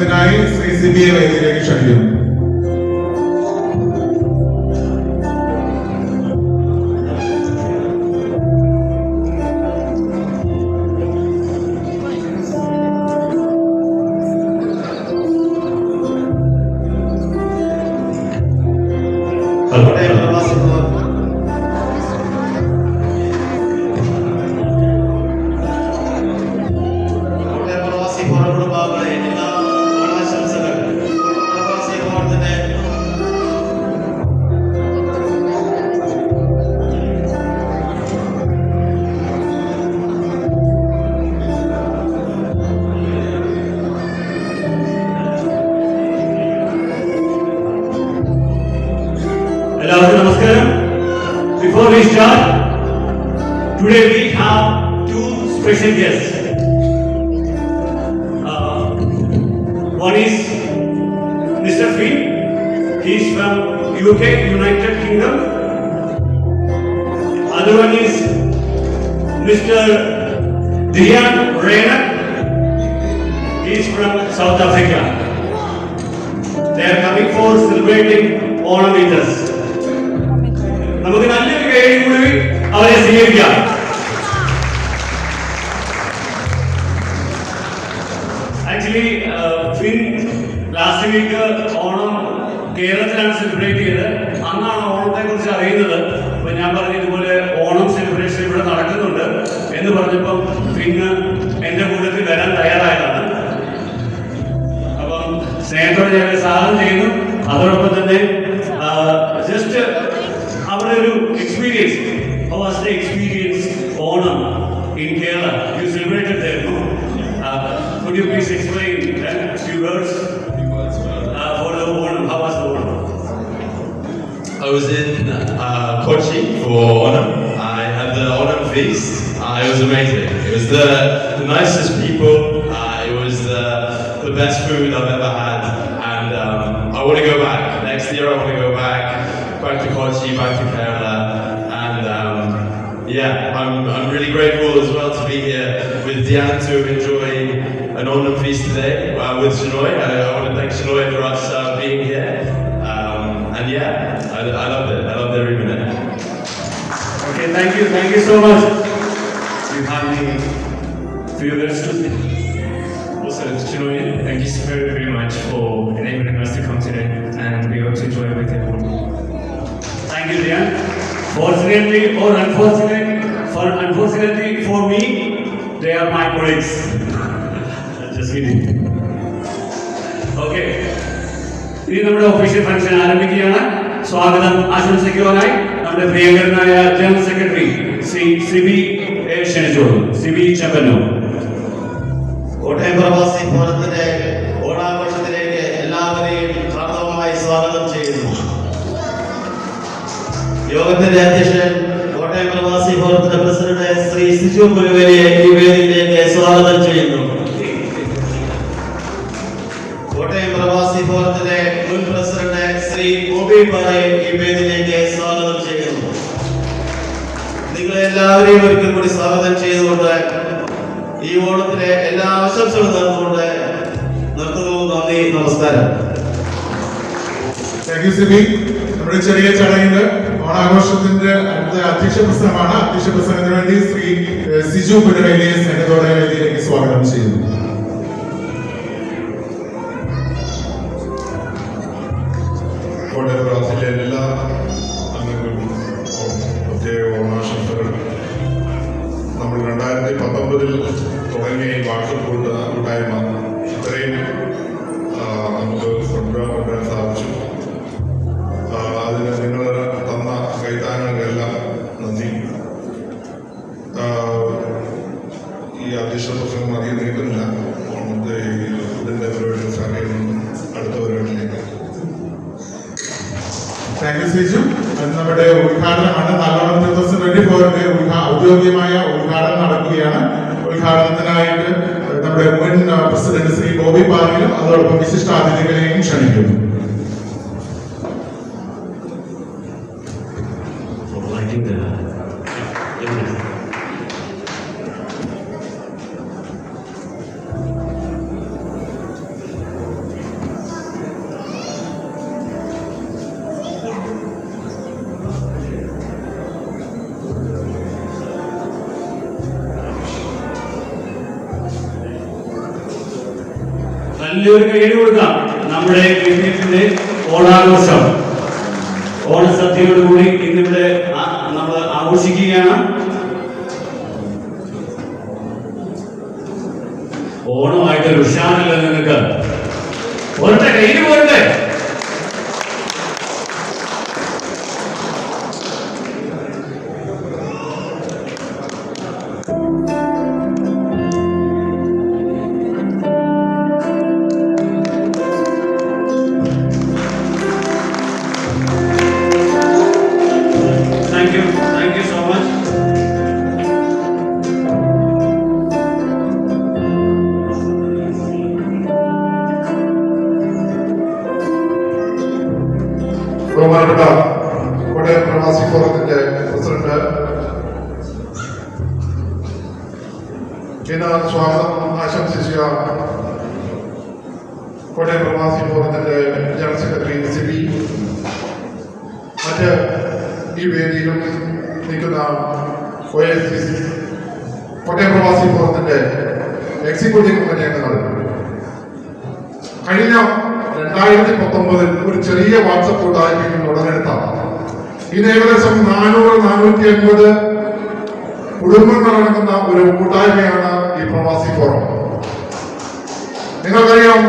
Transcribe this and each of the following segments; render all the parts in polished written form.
സ്വാഗതത്തിനായി ശ്രീ സിബിയെ വേദിയിലേക്ക് ക്ഷണിക്കുന്നു. Before we start, today we have two special guests. One is Mr. Finn. He is from UK, United Kingdom. Other one is Mr. Dian Reynak. He is from South Africa. They are coming for celebrating Onam with us. നമുക്ക് നല്ലൊരു കൈയ്യടി കൂടി അവരെ സ്വീകരിക്കാം. Actually Fin last week Onam കേരളത്തിലാണ് celebrate ചെയ്തത്. അന്നാണ് ഓണത്തെ കുറിച്ച് അറിയുന്നത്. അപ്പൊ ഞാൻ പറഞ്ഞു ഇതുപോലെ ഓണം സെലിബ്രേഷൻ ഇവിടെ നടക്കുന്നുണ്ട് എന്ന് പറഞ്ഞപ്പം ഫിന്ന് എന്റെ കൂട്ടത്തിൽ വരാൻ തയ്യാറായതാണ്. അപ്പം സ്നേഹത്തോടെ ഞാൻ സ്വാഗതം ചെയ്യുന്നു. അതോടൊപ്പം തന്നെ just our experience. How was the experience Onam in Kerala? You celebrated there, no? Could you please explain a few words for the Onam? How was the Onam? I was in Kochi for Onam. I had the Onam feast. It was amazing. It was the nicest people. It was the best food I've ever had, and I want to go back. Next year I want to go back to Kochi, back to Kerala, and yeah, I'm really grateful as well to be here with Dian to enjoy an Onam feast today with Shinoy. I want to thank Shinoy for us being here, and yeah, I loved it. I loved every minute. Okay, thank you so much. You have me few words to say. Also, Shinoy, thank you so very much for enabling us to come today, and we hope to enjoy it with everyone. Thank you, Dian. Fortunately or unfortunately for me, they are my colleagues. Just kidding. Okay. ഇനി നമ്മുടെ official function ആരംഭിക്കുകയാണ്. സ്വാഗതം ആശംസിക്കുവാനായി നമ്മുടെ പ്രിയങ്കരനായ general secretary Shri Sibi ക്ഷണിച്ചോളൂ. Sibi Chempannoor. Kottayam പ്രവാസി ഫോറത്തിന്റെ ഓണാഘോഷത്തിലേക്ക് എല്ലാവരെയും ഹാർദവമായി സ്വാഗതം ചെയ്യുന്നു. യോഗത്തിന്റെ അധ്യക്ഷൻ കോട്ടയം പ്രവാസി ഫോറത്തിന്റെ പ്രസിഡന്റ് ശ്രീ സിജു പുലുവേലിയെ ഈ വേദിയിലേക്ക് സ്വാഗതം ചെയ്യുന്നു. കോട്ടയം പ്രവാസി ഫോറത്തിന്റെ മുൻ പ്രസിഡന്റ് ശ്രീ ബോബി പാറയെ ഈ വേദിയിലേക്ക് സ്വാഗതം ചെയ്യുന്നു. നിങ്ങളെ എല്ലാവരെയും ഒരിക്കൽ കൂടി സ്വാഗതം ചെയ്തുകൊണ്ട് ഈ ഓണത്തിലെ എല്ലാ ആശംസകളും നേർന്നുകൊണ്ട് നിർത്തുന്നു. നന്ദി, നമസ്കാരം. Thank you Sibi. നമ്മുടെ ചെറിയ ചടങ്ങിന് ഓണാഘോഷത്തിന്റെ അടുത്ത അധ്യക്ഷ പ്രസംഗമാണ്. അധ്യക്ഷ പ്രസംഗത്തിന് വേണ്ടി ശ്രീ സിജു പുലുവേലിയെ സ്നേഹത്തോടെ വേദിയിലേക്ക് സ്വാഗതം ചെയ്യുന്നു. കോട്ടയം പ്രവാസിയിലെ എല്ലാ അംഗങ്ങൾക്കും പ്രത്യേക ഓണാശംസകൾ. നമ്മൾ 2019 തുടങ്ങിയ ഈ വാട്സപ്പ് കൂട്ടായ്മ ഇത്രയും നമുക്ക് കൊണ്ടുവരാൻ സാധിച്ചു. അതിന് നിങ്ങൾ തന്ന കൈത്താങ്ങൾക്കെല്ലാം നന്ദി. ഈ അധ്യക്ഷ പ്രസംഗം അധികം നീട്ടുന്നില്ല. ഓണത്തെ ഇതിൻ്റെ പരിപാടി സമയം അടുത്ത പരിപാടിയിലേക്ക്. Thank you Siju. നമ്മുടെ ഉദ്ഘാടനമാണ്. നല്ലോണം 2024 ഔദ്യോഗികമായ ഉദ്ഘാടനം നടക്കുകയാണ്. ഉദ്ഘാടനത്തിനായിട്ട് നമ്മുടെ മുൻ പ്രസിഡന്റ് ശ്രീ ബോബി പാറയും അതോടൊപ്പം വിശിഷ്ടാതിഥികളെയും ക്ഷണിക്കുന്നു. നല്ലൊരു കൈയ്യടി കൊടുക്കാം. നമ്മുടെ KPF-ന്റെ ഓണാഘോഷം ഓണസദ്യയോടുകൂടി ഇന്നിവിടെ നമ്മൾ ആഘോഷിക്കുകയാണ്. ഓണമായിട്ടൊരു ഉഷാറില്ല നിങ്ങൾക്ക്. പോരട്ടെ, കയ്യിൽ പോരട്ടെ. Thank you so much. ബഹുമാനപ്പെട്ട കോട്ടയം പ്രവാസി ഫോറത്തിന്റെ പ്രസിഡന്റ് ഇന്ന് സ്വാഗതം ആശംസിച്ച കോട്ടയം പ്രവാസി ഫോറത്തിന്റെ ജനറൽ സെക്രട്ടറി സിബി, മറ്റ് ഈ വേദിയിലും നിൽക്കുന്ന OSCC കോട്ടയം പ്രവാസി ഫോറത്തിന്റെ എക്സിക്യൂട്ടീവ് കമ്മിറ്റി അംഗങ്ങൾ, കഴിഞ്ഞ 2019 ഒരു ചെറിയ വാട്സപ്പ് കൂട്ടായ്മയിൽ ഉടലെടുത്ത ഇന്ന് ഏകദേശം 400-450 കുടുംബങ്ങളടങ്ങുന്ന ഒരു കൂട്ടായ്മയാണ് ഈ പ്രവാസി ഫോറം. നിങ്ങൾക്കറിയാം,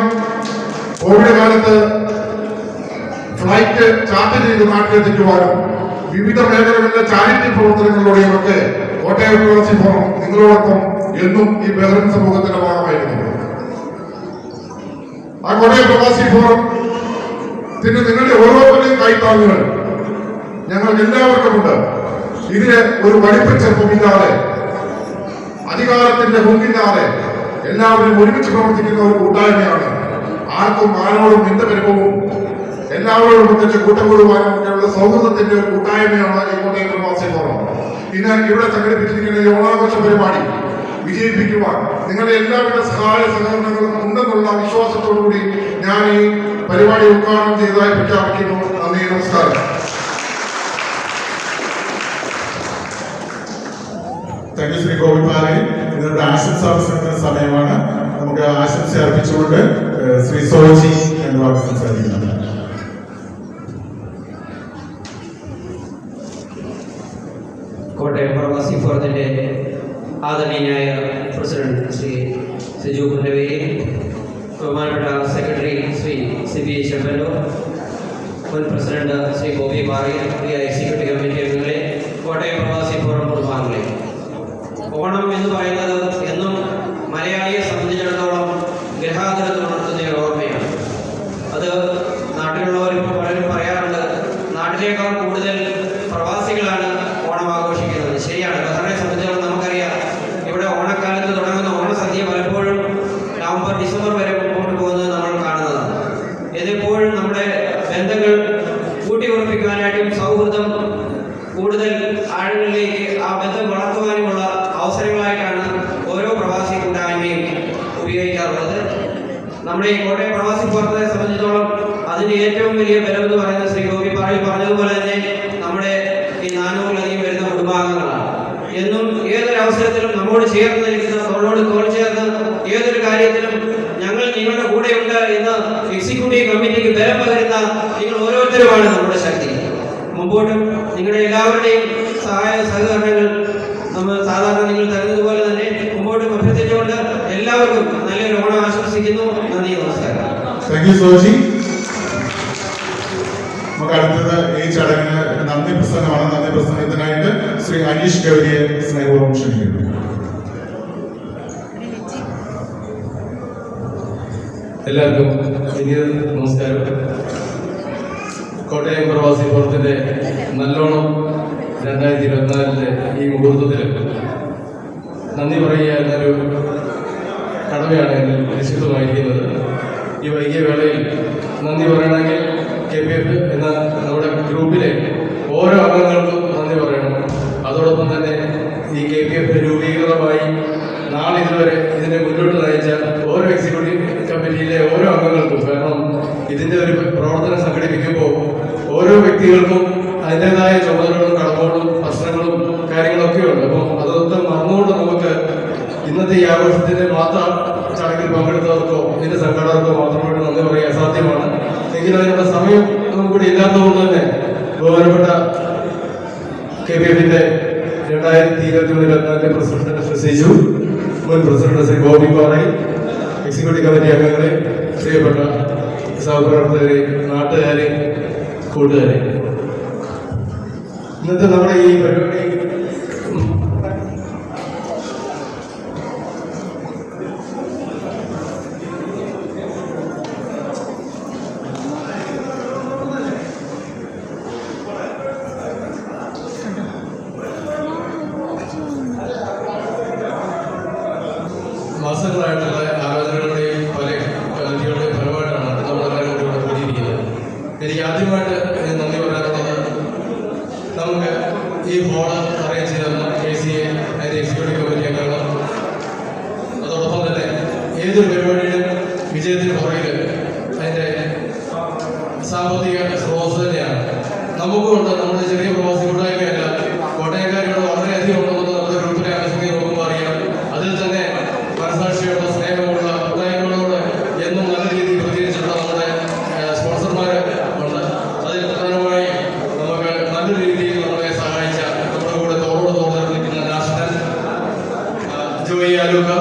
കോവിഡ് കാലത്ത് ഫ്ലൈറ്റ് ചാർട്ട് ചെയ്ത് നാട്ടിലെത്തിക്കുവാനും വിവിധ മേഖലകളിലെ ചാരിറ്റി പ്രവർത്തനങ്ങളിലൂടെയും ഒക്കെ കോട്ടയം പ്രവാസി ഫോറം നിങ്ങളോടൊപ്പം എന്നും ഈ ബഹ്റിൻ സമൂഹത്തിന്റെ ഭാഗമായിരുന്നു. ആ കോട്ടയം പ്രവാസി ഫോറം നിങ്ങളുടെ ഓരോരുത്തരുടെയും കൈത്താങ്ങുകൾ ഞങ്ങൾക്ക് എല്ലാവർക്കുമുണ്ട്. ഇതിന് ഒരു വലിപ്പച്ചെറുപ്പമില്ലാതെ, അധികാരത്തിന്റെ മുമ്പില്ലാതെ എല്ലാവരും ഒരുമിച്ച് പ്രവർത്തിക്കുന്ന ഒരു കൂട്ടായ്മയാണ്. ആർക്കും ആരോടും എന്ത് പരിഭവവും എല്ലാവരോടും ഒന്നിച്ച് കൂട്ടം കൂടുവാനും ഒക്കെയുള്ള സൗഹൃദത്തിന്റെ ഒരു കൂട്ടായ്മയാണ് ഈ കോട്ടയം പ്രവാസി ഫോറം. ഇന്ന് ഇവിടെ സംഘടിപ്പിച്ചിരിക്കുന്ന ഈ ഓണാഘോഷ പരിപാടി വിജയിപ്പിക്കുവാൻ നിങ്ങളുടെ എല്ലാവിധ സഹായ സഹകരണങ്ങളും ഉണ്ടെന്നുള്ള വിശ്വാസത്തോടുകൂടി ഞാൻ ഈ പരിപാടി ഉദ്ഘാടനം ചെയ്തതായി പ്രഖ്യാപിക്കുന്നു. നന്ദി, നമസ്കാരം. Thank you Shri Gopipalan. ഇതിനോട് ആശംസ പ്രസംഗത്തിന് സമയമാണ്. നമുക്ക് ആശംസ അർപ്പിച്ചുകൊണ്ട് ശ്രീ സോജി എന്നവർ സംസാരിക്കുന്നുണ്ട്. കോട്ടയം പ്രവാസി ഫോറത്തിന്റെ ആദരണീയനായ പ്രസിഡന്റ് ശ്രീ സിജു പുന്നവേലി, ബഹുമാനപ്പെട്ട സെക്രട്ടറി ശ്രീ സിബി ചെമ്പന്നൂർ, മുൻ പ്രസിഡന്റ് ശ്രീ ബോബി പാറി, പ്രിയ എക്സിക്യൂട്ടീവ് കമ്മിറ്റി അംഗങ്ങളെ, കോട്ടയം പ്രവാസി ഫോറം കുടുംബാംഗങ്ങളെ, ഓണം എന്ന് പറയുന്നത് എന്നും മലയാളിയെ സംബന്ധിച്ചിടത്തോളം ഗൃഹാതുരത്തിൽ ഉണർത്തുന്ന ഒരു ഓർമ്മയാണ്. അത് നാട്ടിലുള്ളവരിപ്പോൾ പലരും പറയാറുണ്ട്, നാട്ടിലേക്കാൾ കൂടുതൽ പ്രവാസികളാണ് ഓണം ആഘോഷിക്കുന്നത്. ശരിയാണ്. ബഹ്റിനെ സംബന്ധിച്ചിടത്തോളം നമുക്കറിയാം, ഇവിടെ ഓണക്കാലത്ത് തുടങ്ങുന്ന ഓണസദ്യ പലപ്പോഴും നവംബർ ഡിസംബർ വരെ മുമ്പോട്ട് പോകുന്നത് നമ്മൾ കാണുന്നതാണ്. ഇതിപ്പോഴും നമ്മുടെ ബന്ധങ്ങൾ കൂട്ടിയുറപ്പിക്കുവാനായിട്ടും സൗഹൃദം കൂടുതൽ ആഴങ്ങളിലേക്ക് ആ ബന്ധം വളർത്തുവാനുമുള്ള അവസരങ്ങളായിട്ടാണ് ഓരോ പ്രവാസി കൂട്ടായ്മയും ഉപയോഗിക്കാറുള്ളത്. നമ്മുടെ ഈ കോട്ടയം പ്രവാസി ഫോറത്തെ സംബന്ധിച്ചിടത്തോളം അതിന് ഏറ്റവും വലിയ ബലം എന്ന് പറയുന്നത് ശ്രീ ഗോപി പാറിൽ പറഞ്ഞതുപോലെ തന്നെ നമ്മുടെ ഈ 400-ലധികം വരുന്ന കുടുംബാംഗങ്ങളാണ്. എന്നും ഏതൊരു അവസരത്തിലും നമ്മോട് ചേർന്ന് നിൽക്കുന്ന, തോളോട് തോൾ ചേർന്ന് ഏതൊരു കാര്യത്തിലും ഞങ്ങൾ നിങ്ങളുടെ കൂടെയുണ്ട് എന്ന് എക്സിക്യൂട്ടീവ് കമ്മിറ്റിക്ക് ബലം പകരുന്ന നിങ്ങൾ ഓരോരുത്തരുമാണ് നമ്മുടെ ശക്തി. മുമ്പോട്ടും നിങ്ങളുടെ എല്ലാവരുടെയും സഹായ സഹകരണങ്ങൾ നമ്മൾ സാധാരണ നിങ്ങൾ തരുന്നതുപോലെ തന്നെ മുമ്പോട്ടും അഭ്യർത്ഥിച്ചുകൊണ്ട് എല്ലാവർക്കും നല്ലൊരു ഓണം ആശംസിക്കുന്നു. നന്ദി, നമസ്കാരം. Thank you Soji. നമുക്ക് അടുത്തത് ഈ ചടങ്ങിന് നന്ദി പ്രസംഗമാണ്. നന്ദി പ്രസംഗത്തിനായിട്ട് ശ്രീ അനീഷ് ഗൗരിയെ സ്നേഹപൂർവ്വം ക്ഷണിക്കുന്നു. എല്ലാവർക്കും എനിക്ക് നമസ്കാരം. കോട്ടയം പ്രവാസി ഫോറത്തിന്റെ നല്ലോണം 2024 ഈ മുഹൂർത്തത്തിൽ നന്ദി പറയുക എന്നൊരു കടമയാണ് എന്നിൽ നിശ്ചിതമായിരിക്കുന്നത്. ഈ വൈകിയ വേളയിൽ നന്ദി പറയണമെങ്കിൽ KPF എന്ന നമ്മുടെ ഗ്രൂപ്പിലെ ഓരോ അംഗങ്ങൾക്കും നന്ദി പറയണം. അതോടൊപ്പം തന്നെ ഈ KPF രൂപീകൃതമായി നാളെ ഇതുവരെ ഇതിനെ മുന്നോട്ട് നയിച്ച ഓരോ എക്സിക്യൂട്ടീവ് കമ്മിറ്റിയിലെ ഓരോ അംഗങ്ങൾക്കും, കാരണം ഇതിൻ്റെ ഒരു പ്രവർത്തനം സംഘടിപ്പിക്കുമ്പോൾ ഓരോ വ്യക്തികൾക്കും അതിൻ്റെതായ ചുമതലകളും കടമകളും പ്രശ്നങ്ങളും കാര്യങ്ങളൊക്കെ ഉണ്ട്. അപ്പോൾ അതൊക്കെ മറന്നുകൊണ്ട് നമുക്ക് ഇന്നത്തെ ഈ ആഘോഷത്തിൻ്റെ മാത്രം ചടങ്ങിൽ പങ്കെടുത്തവർക്കോ ഇതിൻ്റെ സംഘടനകൾക്ക് മാത്രമായിട്ട് നന്ദി പറയുക അസാധ്യമാണ്. എങ്കിലും അതിനുള്ള സമയം കൂടി ഇല്ലാത്തതുകൊണ്ട് തന്നെ ബഹുമാനപ്പെട്ട KPF-ന്റെ 2023-24 പ്രസിഡന്റ് ശ്രീ സിജു, മുൻ പ്രസിഡന്റ് ശ്രീ ബോബി പാറയിൽ, എക്സിക്യൂട്ടീവ് കമ്മിറ്റി അംഗങ്ങളെ, പ്രിയപ്പെട്ട സഹപ്രവർത്തകരെ, നാട്ടുകാരെ, കൂട്ടുകാരെ, ഇന്നത്തെ നമ്മുടെ ഈ പരിപാടി മാസങ്ങളായിട്ടുള്ള ആലോചനകളുടെയും പല കമ്മിറ്റികളുടെയും ഫലമായിട്ടാണ് നമ്മളെല്ലാവരും കൂടി ഇവിടെ കൂടിയിരിക്കുന്നത്. എനിക്ക് ആദ്യമായിട്ട് നന്ദി പറയാനുള്ളത് നമുക്ക് ഈ ഹോള് അറേഞ്ച് ചെയ്തെന്ന KCA, അതിൻ്റെ എക്സിക്യൂട്ടീവ് കമ്മിറ്റി അംഗങ്ങൾ, അതോടൊപ്പം തന്നെ ഏതൊരു പരിപാടിയുടെ വിജയത്തിന് പുറകിൽ അതിൻ്റെ സാമ്പത്തിക സ്രോതസ് തന്നെയാണ്. നമുക്കുമുണ്ട്. നമ്മുടെ ചെറിയ പ്രവാസി കൂട്ടായ്മയല്ല, കോട്ടയക്കാരിവിടെ വളരെയധികം ഉണ്ടെന്ന് നമ്മുടെ ഗ്രൂപ്പിലെ ആവശ്യങ്ങൾ നോക്കുമ്പോൾ അറിയാം. അതിൽ തന്നെ മനസാക്ഷിയുള്ള, സ്നേഹമുള്ള, കൂട്ടായ്മകളോട് എന്നും നല്ല രീതിയിൽ പ്രതികരിച്ചിട്ടുള്ള നമ്മുടെ സ്പോൺസർമാർ ഉണ്ട്. അതിൽ പ്രധാനമായി നമുക്ക് നല്ല രീതിയിൽ നമ്മളെ സഹായിച്ച നമ്മുടെ കൂടെ തോളോട് തോൾ നിൽക്കുന്ന നാഷണൽ ജോയി ആലൂക്ക,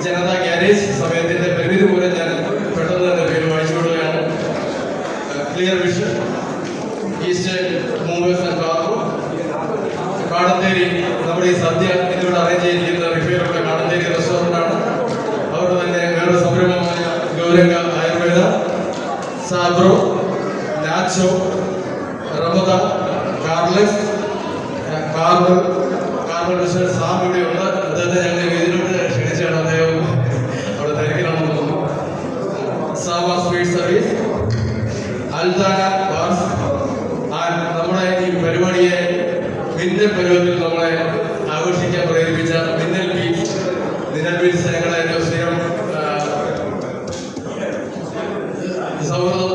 ജനതാ ഗ്യാരേജ്, സമയത്തിന്റെ പരിമിതി മൂലം ഞാൻ പെട്ടെന്ന് തന്നെ പേര് വായിച്ചുകൊള്ളുകയാണ്. Clear Vision, Eastern Movers and Cargo, Kadantheri, നമ്മുടെ ഈ സദ്യ ഇതിലൂടെ അറേഞ്ച് ചെയ്തിരിക്കുന്ന റിഫൈലുള്ള കാടന്തേരി റെസ്റ്റോറൻ്റാണ്. അവരുടെ തന്നെ വേറെ സംരംഭമായ Gauranga Ayurveda, Sabro, Nacho, Ramada, കാർലസ്, കാർബൺ മിസ്റ്റർ സാം ഇവിടെയുണ്ട്. അദ്ദേഹത്തെ ഞങ്ങൾ വേദിയിലോട്ട് ക്ഷണിച്ചാണ്. അദ്ദേഹം അവിടെ തിരക്കിലാണെന്ന് തോന്നുന്നു. സാമ സ്വീറ്റ് സർവീസ്, അൽദാന ബാർസ്, നമ്മുടെ ഈ പരിപാടിയെ മിന്നൽ പരുവത്തിൽ നമ്മളെ ആഘോഷിക്കാൻ പ്രേരിപ്പിച്ച മിന്നൽ ബീറ്റ്സ് ഞങ്ങളെ സ്ഥിരം സൗഹൃദം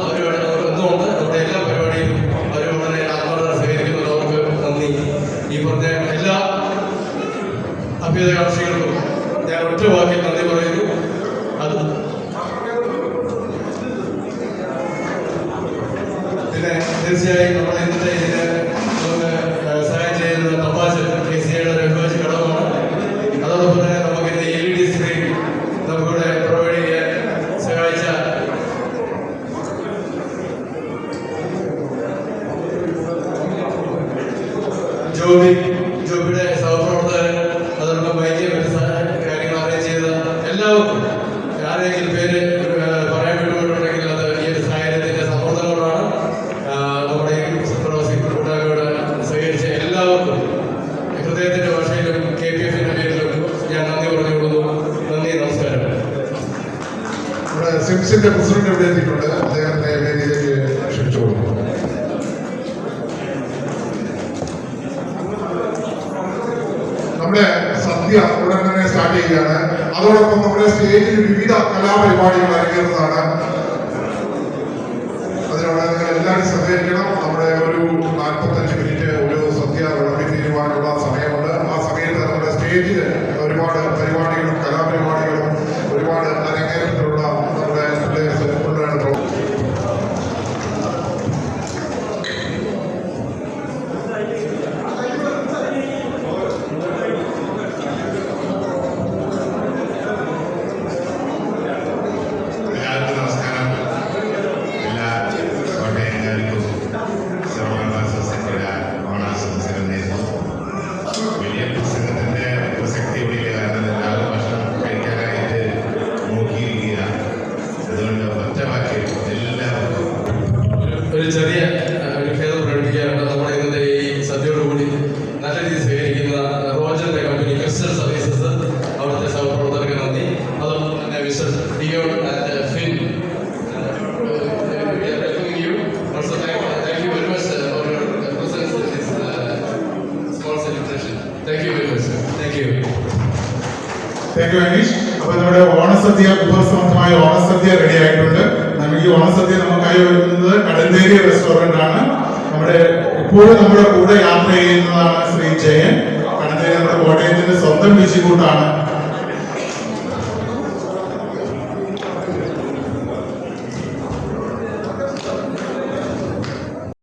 ഒന്നുമുണ്ട്. നമ്മുടെ എല്ലാ പരിപാടിയും അവർ വളരെ ആത്മാർത്ഥത സ്വീകരിക്കുന്നത്. അവർക്ക് നന്ദി. ഈ പറഞ്ഞ എല്ലാ അഭ്യുദയകാംക്ഷികൾക്കും ഞാൻ ഒറ്റ വാക്കിൽ നന്ദി പറയുന്നു. അത് പിന്നെ തീർച്ചയായും നമ്മുടെ ഇന്നത്തെ ഇതിന് സഹായം ചെയ്യുന്ന തപാസ് KCA-യുടെ ഒരു അഭിവാജ്യ ഘടകമാണ്. അതോടൊപ്പം തന്നെ നമുക്ക് ഇന്ന് LED സ്ക്രീൻ നമുക്കിവിടെ പ്രൊവൈഡ് ചെയ്യാൻ സഹായിച്ച ജോബിയുടെ സഹപ്രവർത്തകർ, അതോടൊപ്പം വൈദ്യ കാര്യങ്ങൾ അറേഞ്ച് ചെയ്ത എല്ലാവർക്കും, ആരെങ്കിലും പേര് പറയാൻ വേണ്ടിയിട്ടുണ്ടെങ്കിൽ അത് ഈ ഒരു സാഹചര്യത്തിന്റെ സമ്മർദ്ദങ്ങളാണ്. നമ്മുടെ പ്രവാസി കൂട്ടായ്മയോട് സഹകരിച്ച എല്ലാവർക്കും ഹൃദയത്തിന്റെ ഭാഷയിലും KPF-ന്റെ പേരിലും ഞാൻ നന്ദി പറഞ്ഞുകൊള്ളുന്നു. നന്ദി, നമസ്കാരം. നമ്മുടെ സിംസിന്റെ പ്രസിഡന്റ് ഇവിടെ എത്തിയിട്ടുണ്ട്. അദ്ദേഹത്തെ വേദിയിലേക്ക് ക്ഷണിച്ചോളൂ. നമ്മുടെ സദ്യ ഉടൻ തന്നെ സ്റ്റാർട്ട് ചെയ്യുകയാണ്. അതോടൊപ്പം നമ്മുടെ സ്റ്റേജിൽ വിവിധ കലാപരിപാടികൾ അരങ്ങേറുന്നതാണ്. അതിനോട് നിങ്ങൾ എല്ലാവരും സഹകരിക്കണം. നമ്മുടെ ഒരു 45 മിനിറ്റ് ഒരു സദ്യ വിളമ്പി തീരുവാനുള്ള സമയമുണ്ട്. ആ സമയത്ത് നമ്മുടെ സ്റ്റേജിൽ ഒരുപാട് പരിപാടികളും കലാപരിപാടികളും ഒരുപാട് അരങ്ങേറ്റത്തിലുള്ള നമ്മുടെ പിള്ളേരാണ്. ഒരു ചെറിയ ഒരു ഖേദം പ്രകടിപ്പിക്കാറുണ്ട്. നമ്മുടെ ഇന്നത്തെ ഈ സദ്യയോടുകൂടി നല്ല രീതിയിൽ സ്വീകരിക്കുന്ന റോജറിന്റെ കമ്പനി ക്രിസ്റ്റൽ സർവീസസ്, അവിടുത്തെ സഹപ്രവർത്തകർക്ക് നന്ദി. അതോടൊപ്പം തന്നെ mister Dion and Fin, thank you very much for your presence in this small celebration. Thank you very much, sir. Thank you. Thank you Aneesh. അപ്പൊ നമ്മുടെ ഓണസദ്യ, വിഭവസമൃദ്ധമായ ഓണസദ്യ റെഡി ആയിട്ടുണ്ട്. നമുക്ക് ഈ ഓണസദ്യ നമുക്കായി ഒരുക്കുന്നത് കടന്തേരി റെസ്റ്റോറന്റ് ആണ്. നമ്മുടെ ഇപ്പോഴും നമ്മുടെ കൂടെ യാത്ര ചെയ്യുന്നതാണ് ശ്രീ ജയൻ. കടന്തേരി നമ്മുടെ കോട്ടയത്തിന്റെ സ്വന്തം രുചികൂട്ടാണ്.